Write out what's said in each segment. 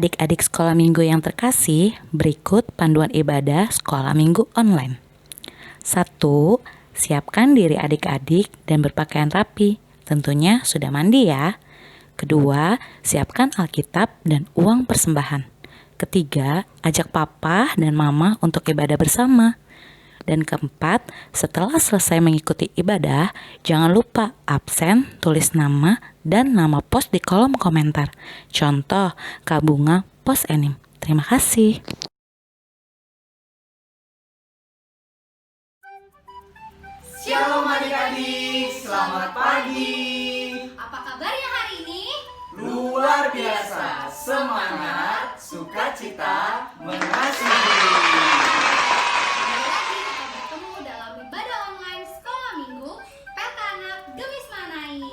Adik-adik sekolah minggu yang terkasih, berikut panduan ibadah sekolah minggu online. 1. Siapkan diri adik-adik dan berpakaian rapi. Tentunya sudah mandi ya. Kedua, siapkan Alkitab dan uang persembahan. Ketiga, ajak papa dan mama untuk ibadah bersama. Dan keempat, setelah selesai mengikuti ibadah, jangan lupa absen, tulis nama, dan nama pos di kolom komentar. Contoh, Kak Bunga Pos Enim. Terima kasih. Shalom adik-adik, selamat pagi. Apa kabarnya hari ini? Luar biasa, semangat, sukacita, mengasihi. Kembali lagi kita bertemu dalam ibadah online sekolah minggu PK Anak Gemis Manaim.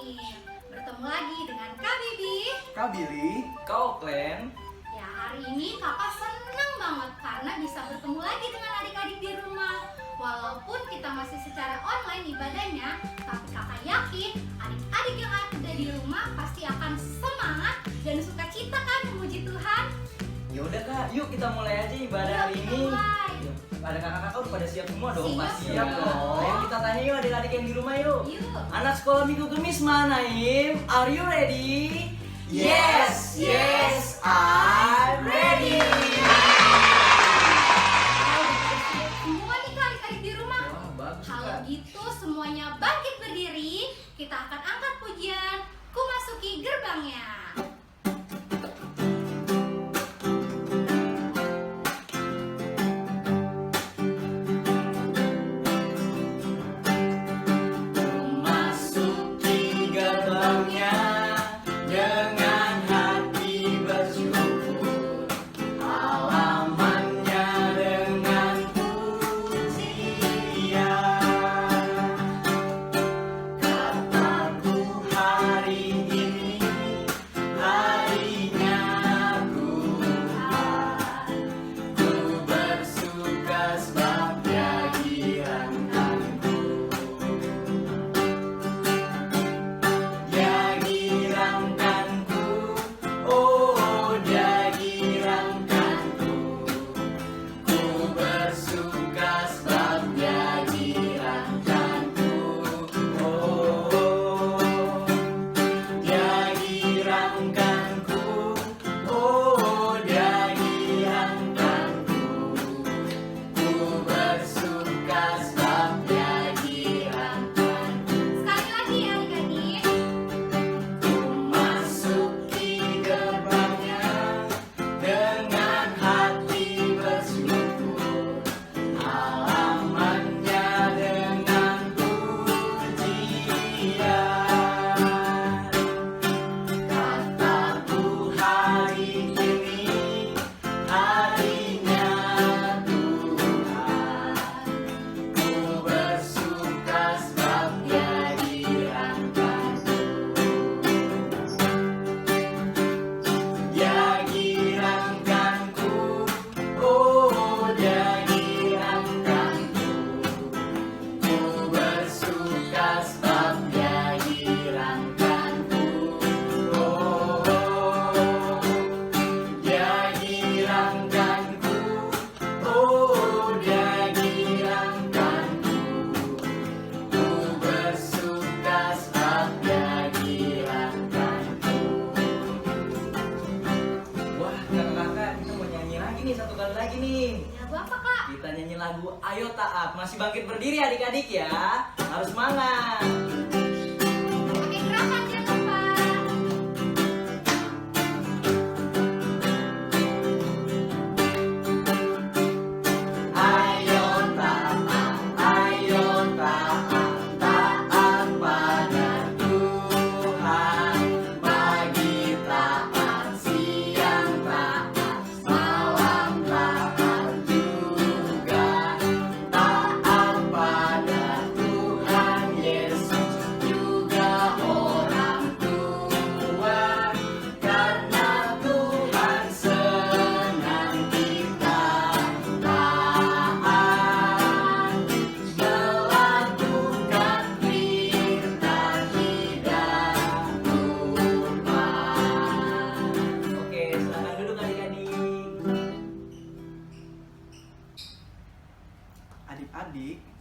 Bertemu lagi dengan Kak Bibi. Kak Billy, Kak Oklen. Ya, hari ini kakak senang banget karena bisa bertemu lagi dengan adik-adik di rumah. Walaupun kita masih secara online ibadahnya, tapi kakak yakin adik-adik yang ada di rumah pasti akan semangat dan sukacita kan memuji Tuhan. Ya udah Kak, yuk kita mulai aja ibadah hari Kita ini. mulai. Yuk, ada kakak-kakak udah pada siap semua dong? Siap Pasti dong. Ayo kita tanya yuk adik-adik yang di rumah yuk. Yuk. Anak sekolah minggu Gemis Manaim, are you ready? Yes, yes, I'm ready. Semua nih Kak, adik-adik di rumah. Wah, bagus Kalau Kak. gitu semuanya bangkit berdiri. Kita akan angkat pujian Ku Masuki Gerbangnya. Masuki gerbangnya dengan hati bersyukur, halamannya dengan pujian. Kataku hari ini harinya Tuhan, ku bersuka sebab Dia girangkanku. Dia girangkanku, oh Dia girangkanku. Ku bersuka sebab Dia girangkanku. Oh, Dia girangkanku, oh Dia girangkanku. Ku bersuka sebab Dia girangkanku. Sekali lagi ya adik-adik. Masuki gerbangnya dengan hati bersyukur, halamannya dengan pujian. Kataku hari ini harinya Tuhan, ku bersuka sebab Dia girangkanku. Dia girangkanku, oh Dia girangkanku. Ku bersuka sebab Dia girangkanku. Oh, Dia girangkanku, oh Dia girangkanku. Ku bersuka sebab Dia girangkanku. Wah, kakak-kakak, kita mau nyanyi lagi nih, satu kali lagi nih. Lagu apa Kak? Kita nyanyi lagu Ayo Taat. Masih bangkit berdiri adik-adik ya. Harus semangat. Pakai gerakan jangan lupa. Ayo taat, taat pada Tuhan. Pagi taat, siang taat, malam taat juga. Taat pada Tuhan Yesus.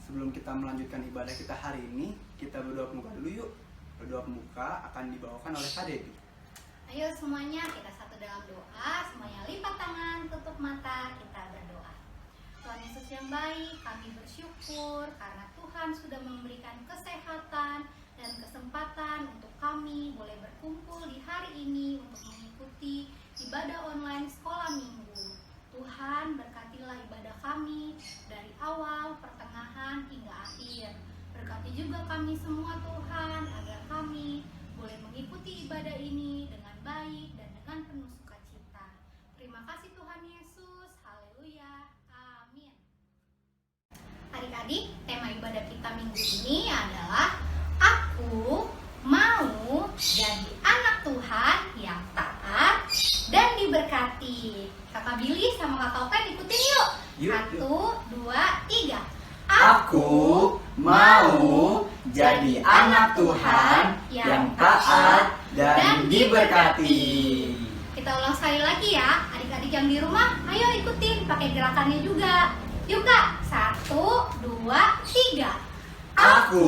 Sebelum kita melanjutkan ibadah kita hari ini, kita berdoa pembuka dulu yuk. Berdoa pembuka akan dibawakan oleh Kak Debbie. Ayo semuanya kita satu dalam doa, semuanya lipat tangan, tutup mata, kita berdoa. Tuhan Yesus yang baik, kami bersyukur karena Tuhan sudah memberikan kesehatan dan kesempatan untuk kami boleh berkumpul di hari ini untuk mengikuti ibadah online sekolah minggu. Tuhan berkatilah ibadah kami dari awal, pertengahan hingga akhir. Berkati juga kami semua Tuhan agar kami boleh mengikuti ibadah ini dengan baik dan dengan penuh sukacita. Terima kasih Tuhan Yesus. Haleluya. Amin. Adik-adik, tema ibadah kita minggu ini adalah Aku mau jadi anak Tuhan yang taat dan diberkati. Kakak Billy sama Kak Topen ikutin yuk. Yuk. 1, 2, 3. Aku mau jadi anak Tuhan yang taat dan diberkati. Kita ulang sekali lagi ya. Adik-adik yang di rumah, ayo ikutin pakai gerakannya juga. Yuk Kak, 1, 2, 3. Aku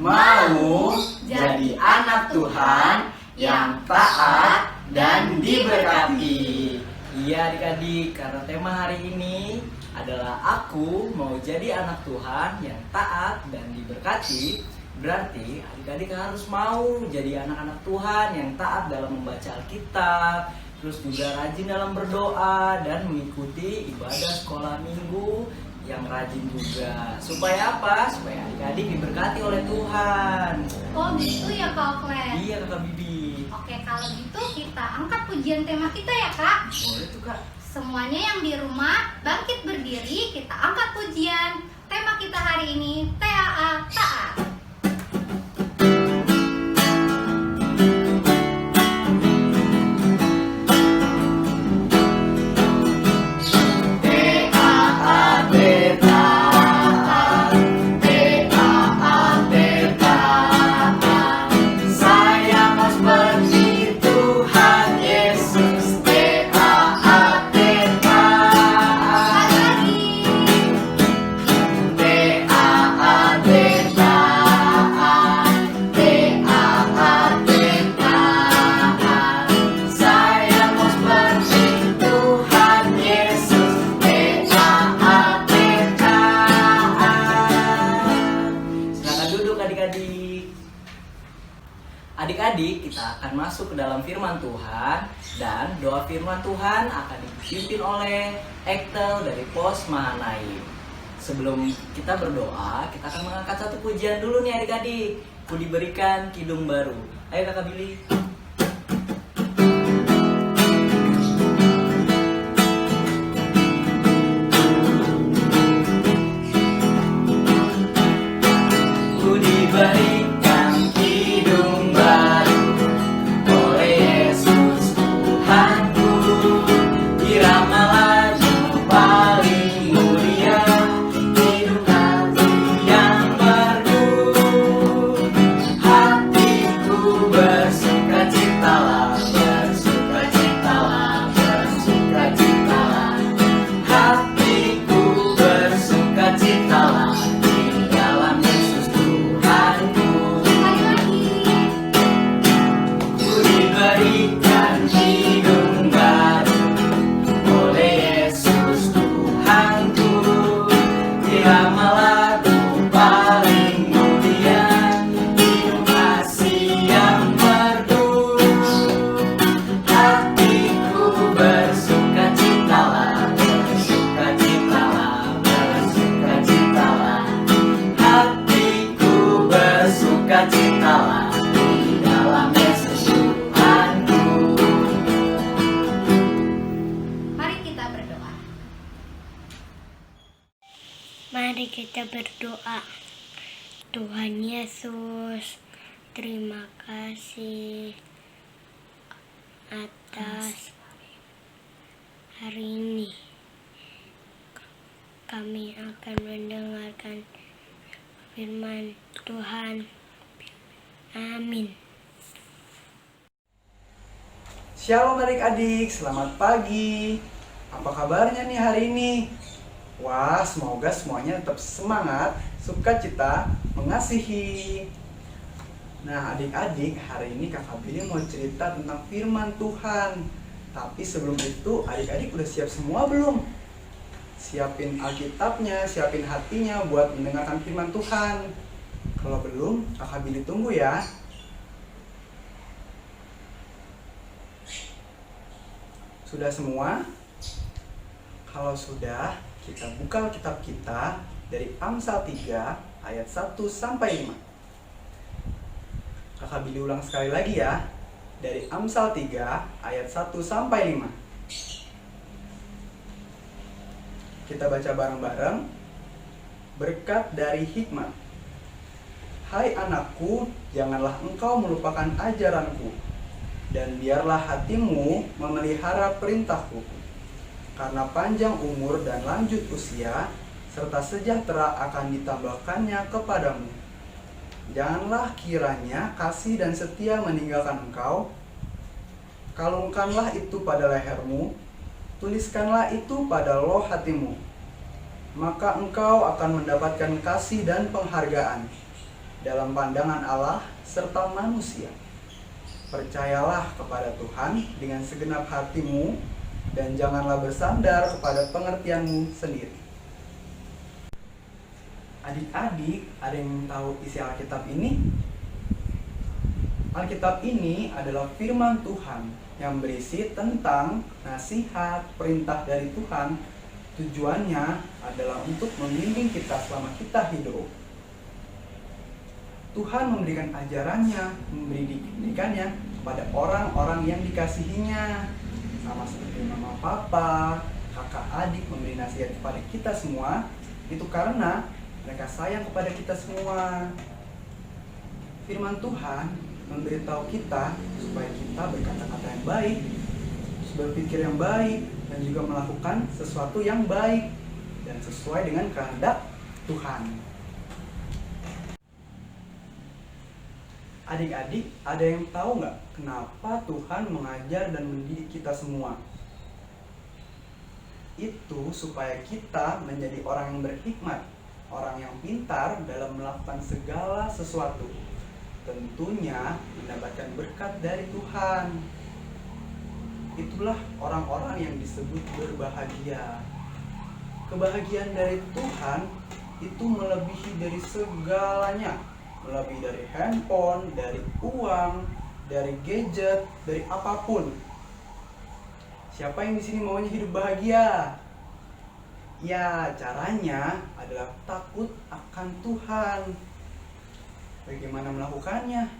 mau jadi anak Tuhan yang taat dan diberkati. Iya adik-adik, karena tema hari ini adalah aku mau jadi anak Tuhan yang taat dan diberkati. Berarti adik-adik harus mau jadi anak-anak Tuhan yang taat dalam membaca Alkitab, terus juga rajin dalam berdoa dan mengikuti ibadah sekolah minggu yang rajin juga. Supaya apa? Supaya adik-adik diberkati oleh Tuhan. Oh gitu ya Kak Oklen. Iya Kakak Bibi. Oke, kalau gitu kita angkat pujian tema kita ya Kak. Boleh tuh Kak. Semuanya yang di rumah bangkit berdiri, kita angkat pujian. Tema kita hari ini TAA Taat. Adik-adik, kita akan masuk ke dalam firman Tuhan dan doa firman Tuhan akan dipimpin oleh Ektel dari Pos Mahanaim. Sebelum kita berdoa, kita akan mengangkat satu pujian dulu nih adik-adik. Ku diberikan kidung baru. Ayo Kakak Billy. Ku diberikan kidung baru oleh Yesus Tuhanku, irama lagu paling mulia, hidup hati yang merdu, hatiku bersukacitalah, bersukacitalah, bersukacitalah, hatiku bersukacitalah di dalam Yesus Tuhanku. Sekali lagi. Ku diberikan hidung baru oleh Yesus Tuhanku, irama lagu paling mulia, hidup kasih yang merdu, hatiku bersukacitalah, bersukacitalah, bersukacitalah, hatiku bersukacitalah di dalam Yesus Tuhanku. Mari kita berdoa. Mari kita berdoa. Tuhan Yesus, terima kasih atas hari ini. Kami akan mendengarkan firman Tuhan. Amin. Shalom adik-adik, selamat pagi. Apa kabarnya nih hari ini? Wah, semoga semuanya tetap semangat sukacita, mengasihi. Nah adik-adik, hari ini Kakak Billy mau cerita tentang firman Tuhan. Tapi sebelum itu, adik-adik udah siap semua belum? Siapin Alkitabnya, siapin hatinya buat mendengarkan firman Tuhan. Kalau belum, Kakak Billy tunggu ya. Sudah semua? Kalau sudah, kita buka Alkitab kita dari Amsal 3 ayat 1 sampai 5. Kakak Billy ulang sekali lagi ya. Dari Amsal 3 ayat 1 sampai 5. Kita baca bareng-bareng. Berkat dari hikmat. Hai anakku, janganlah engkau melupakan ajaranku, dan biarlah hatimu memelihara perintahku. Karena panjang umur dan lanjut usia, serta sejahtera akan ditambahkannya kepadamu. Janganlah kiranya kasih dan setia meninggalkan engkau. Kalungkanlah itu pada lehermu, tuliskanlah itu pada loh hatimu. Maka engkau akan mendapatkan kasih dan penghargaan dalam pandangan Allah serta manusia. Percayalah kepada Tuhan dengan segenap hatimu, dan janganlah bersandar kepada pengertianmu sendiri. Adik-adik, ada yang tahu isi Alkitab ini? Alkitab ini adalah firman Tuhan yang berisi tentang nasihat, perintah dari Tuhan. Tujuannya adalah untuk membimbing kita selama kita hidup. Tuhan memberikan ajarannya, memberikannya kepada orang-orang yang dikasihinya. Sama seperti mama papa, kakak adik memberi nasihat kepada kita semua. Itu karena mereka sayang kepada kita semua. Firman Tuhan memberitahu kita supaya kita berkata-kata yang baik, berpikir yang baik, dan juga melakukan sesuatu yang baik dan sesuai dengan kehendak Tuhan. Adik-adik, ada yang tahu nggak kenapa Tuhan mengajar dan mendidik kita semua? Itu supaya kita menjadi orang yang berhikmat, orang yang pintar dalam melakukan segala sesuatu. Tentunya mendapatkan berkat dari Tuhan. Itulah orang-orang yang disebut berbahagia. Kebahagiaan dari Tuhan itu melebihi dari segalanya. Melebihi dari handphone, dari uang, dari gadget, dari apapun. Siapa yang di sini maunya hidup bahagia? Ya, caranya adalah takut akan Tuhan. Bagaimana melakukannya?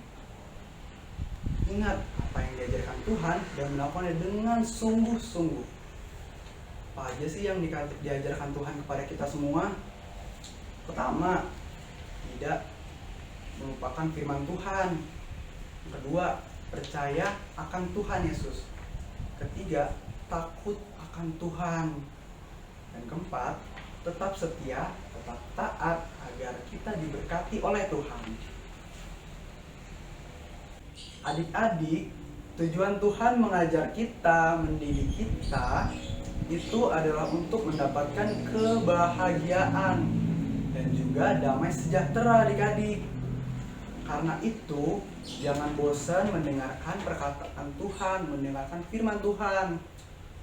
Ingat apa yang diajarkan Tuhan dan melakukannya dengan sungguh-sungguh. Apa aja sih yang diajarkan Tuhan kepada kita semua? Pertama, tidak melupakan firman Tuhan. Kedua, percaya akan Tuhan Yesus. Ketiga, takut akan Tuhan. Dan keempat, tetap setia, tetap taat agar kita diberkati oleh Tuhan. Adik-adik, tujuan Tuhan mengajar kita, mendidik kita, itu adalah untuk mendapatkan kebahagiaan dan juga damai sejahtera adik-adik. Karena itu, jangan bosan mendengarkan perkataan Tuhan, mendengarkan firman Tuhan.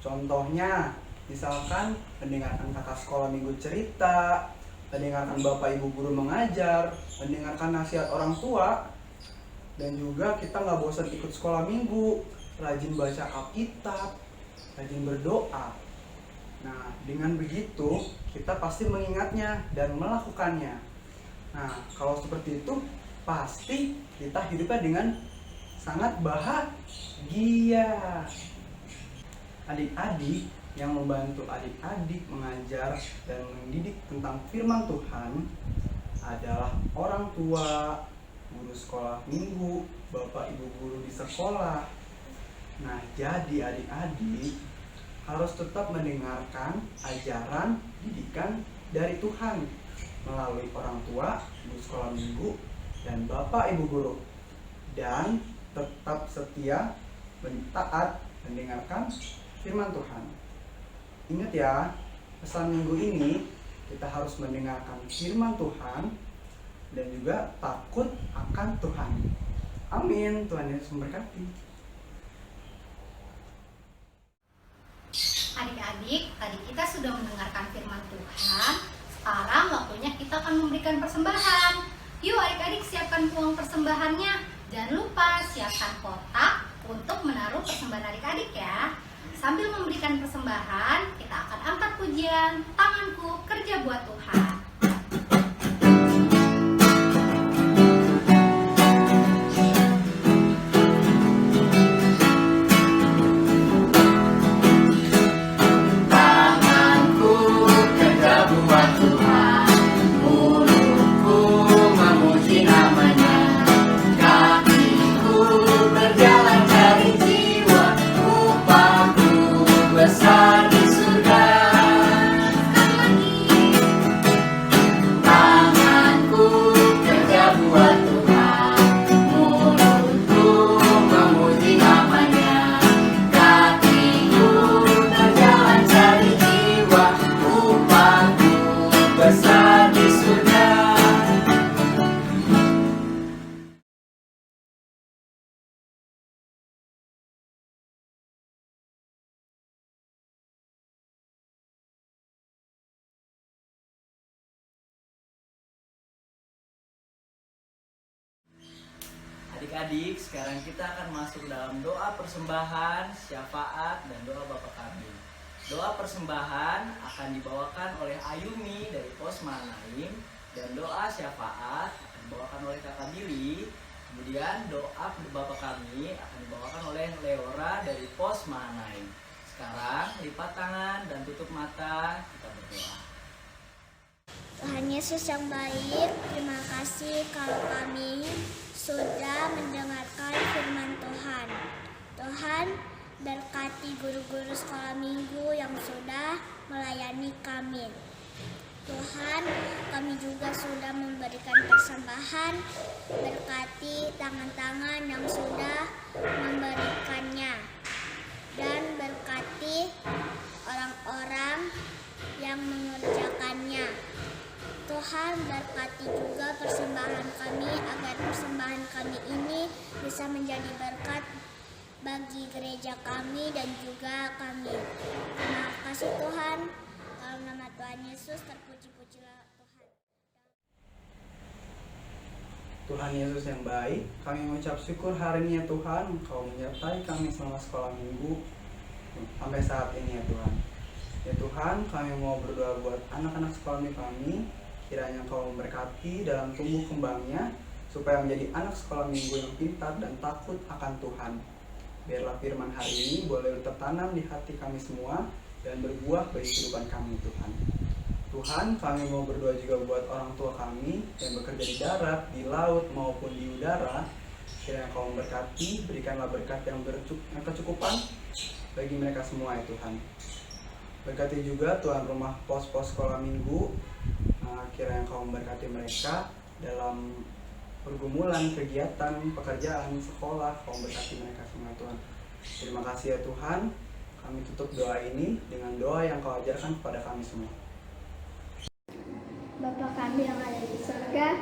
Contohnya, misalkan mendengarkan kakak sekolah minggu cerita, mendengarkan bapak ibu guru mengajar, mendengarkan nasihat orang tua, dan juga kita nggak bosan ikut sekolah minggu, rajin baca Alkitab, rajin berdoa. Nah, dengan begitu kita pasti mengingatnya dan melakukannya. Nah, kalau seperti itu, pasti kita hidupnya dengan sangat bahagia. Adik-adik yang membantu adik-adik mengajar dan mendidik tentang firman Tuhan adalah orang tua, guru sekolah minggu, bapak ibu guru di sekolah. Nah, jadi adik-adik harus tetap mendengarkan ajaran didikan dari Tuhan melalui orang tua, guru sekolah minggu, dan bapak ibu guru. Dan tetap setia, taat, mendengarkan firman Tuhan. Ingat ya, pesan minggu ini Kita harus mendengarkan firman Tuhan dan juga takut akan Tuhan. Amin. Tuhan Yesus memberkati. Adik-adik, tadi kita sudah mendengarkan firman Tuhan. Sekarang waktunya kita akan memberikan persembahan. Yuk adik-adik, siapkan uang persembahannya. Jangan lupa siapkan kotak untuk menaruh persembahan adik-adik ya. Sambil memberikan persembahan, kita akan angkat pujian Tanganku Kerja Buat Tuhan. Besar di surga. Adik-adik, sekarang kita akan masuk dalam doa persembahan, syafaat, dan doa Bapa Kami. Doa persembahan akan dibawakan oleh Ayumi dari Pos Manaim, dan doa syafaat akan dibawakan oleh Kakak Billy. Kemudian doa Bapa Kami akan dibawakan oleh Leora dari Pos Manaim. Sekarang lipat tangan dan tutup mata, kita berdoa. Tuhan Yesus yang baik, terima kasih kalau kami sudah mendengarkan firman Tuhan. Tuhan, berkati guru-guru sekolah minggu yang sudah melayani kami. Tuhan, kami juga sudah memberikan persembahan, berkati tangan-tangan yang sudah memberikannya. Dan berkati orang-orang yang mengerjakannya. Tuhan, berkati juga persembahan kami agar persembahan kami ini bisa menjadi berkat bagi gereja kami dan juga kami. Terima kasih Tuhan. Dalam nama Tuhan Yesus terpuji-pujilah Tuhan. Tuhan Yesus yang baik, kami mengucap syukur hari ini ya Tuhan, Engkau menyertai kami selama sekolah minggu sampai saat ini ya Tuhan. Ya Tuhan, kami mau berdoa buat anak-anak sekolah minggu kami, kiranya Engkau memberkati dalam tumbuh kembangnya, supaya menjadi anak sekolah minggu yang pintar dan takut akan Tuhan. Biarlah firman hari ini boleh tertanam di hati kami semua dan berbuah bagi kehidupan kami Tuhan. Tuhan, kami mau berdoa juga buat orang tua kami yang bekerja di darat, di laut maupun di udara. Kiranya Engkau memberkati, berikanlah berkat yang kecukupan bagi mereka semua ya Tuhan. Berkati juga Tuhan rumah pos-pos sekolah minggu, kiranya Engkau memberkati mereka dalam pergumulan, kegiatan, pekerjaan, sekolah. Kau memberkati mereka semua Tuhan. Terima kasih ya Tuhan. Kami tutup doa ini dengan doa yang Kau ajarkan kepada kami semua. Bapa kami yang ada di surga,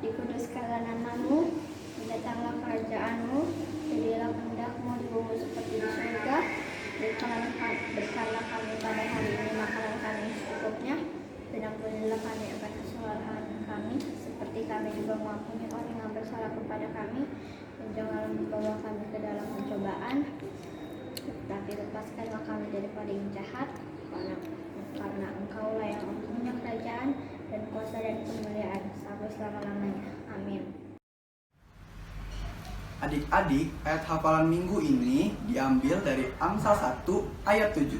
dikuduskanlah nama-Mu, datanglah kerajaan-Mu, jadilah kehendak-Mu di bumi seperti di surga. Berikanlah kami pada hari ini makanan kami secukupnya, dan ampunilah kami akan kesalahan kami, seperti kami juga mengampuni orang yang bersalah kepada kami, dan janganlah membawa kami ke dalam pencobaan, tapi lepaskanlah kami daripada yang jahat, karena Engkaulah yang mempunyai kerajaan dan kuasa dan kemuliaan sampai selama-lamanya. Amin. Adik-adik, ayat hafalan minggu ini diambil dari Amsal 1 ayat 7.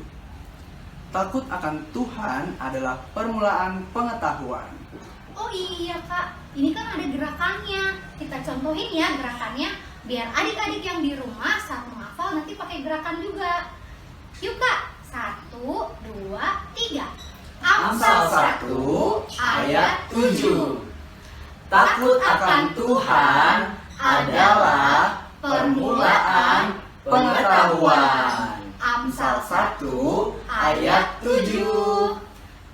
Takut akan Tuhan adalah permulaan pengetahuan. Oh iya Kak, ini kan ada gerakannya. Kita contohin ya gerakannya, biar adik-adik yang di rumah saat menghafal nanti pakai gerakan juga. Yuk Kak, 1, 2, 3. Amsal 1 ayat 7. Takut akan Tuhan adalah permulaan pengetahuan. Amsal 1 ayat 7.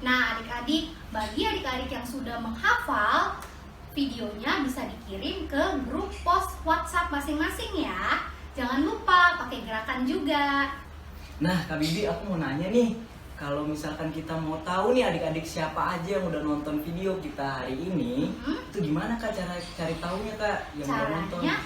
Nah adik-adik, Bagi adik-adik yang sudah menghafal, videonya bisa dikirim ke grup post WhatsApp masing-masing ya. Jangan lupa pakai gerakan juga. Nah, Kak Bibi, aku mau nanya nih, kalau misalkan kita mau tahu nih adik-adik siapa aja yang udah nonton video kita hari ini, itu gimana Kak cara cari tahunya Kak yang udah nonton? Caranya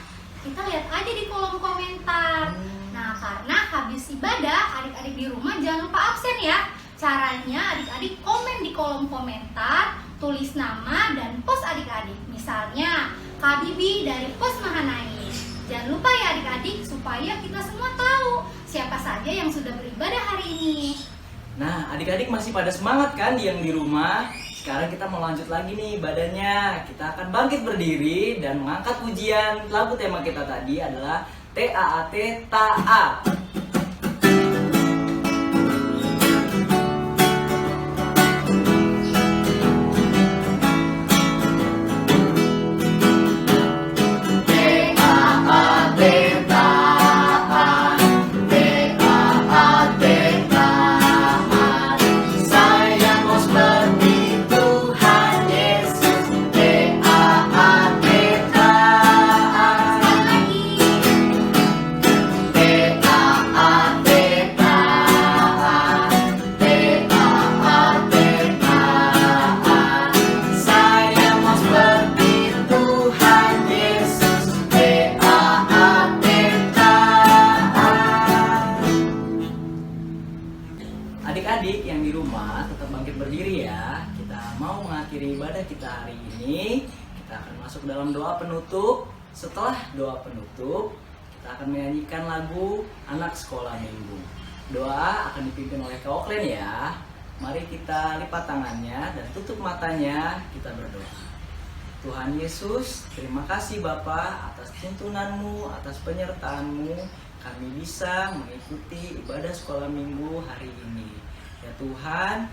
kita lihat aja di kolom komentar. Nah, karena habis ibadah adik-adik di rumah jangan lupa absen ya. Caranya adik-adik komen di kolom komentar, tulis nama dan pos adik-adik. Misalnya Kak Bibi dari pos Mahanaim. Jangan lupa ya adik-adik supaya kita semua tahu siapa saja yang sudah beribadah hari ini. Nah, adik-adik masih pada semangat kan yang di rumah? Sekarang kita mau lanjut lagi nih badannya. Kita akan bangkit berdiri dan mengangkat pujian. Lagu tema kita tadi adalah TAAT Taat. Adik-adik yang di rumah tetap bangkit berdiri ya. Kita mau mengakhiri ibadah kita hari ini. Kita akan masuk dalam doa penutup. Setelah doa penutup, kita akan menyanyikan lagu Anak Sekolah Minggu. Doa akan dipimpin oleh Kak Oklen ya. Mari kita lipat tangannya dan tutup matanya. Kita berdoa. Tuhan Yesus, terima kasih Bapa atas tuntunanmu, atas penyertaanmu. Kami bisa mengikuti ibadah sekolah minggu hari ini. Ya Tuhan,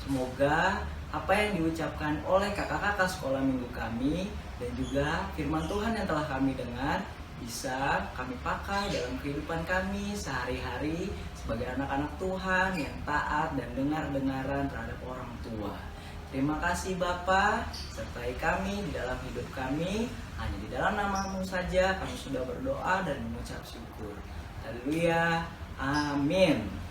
semoga apa yang diucapkan oleh kakak-kakak sekolah minggu kami dan juga firman Tuhan yang telah kami dengar bisa kami pakai dalam kehidupan kami sehari-hari sebagai anak-anak Tuhan yang taat dan dengar-dengaran terhadap orang tua. Terima kasih Bapa, sertai kami di dalam hidup kami. Hanya di dalam nama-Mu saja kami sudah berdoa dan mengucap syukur. Haleluya. Amin.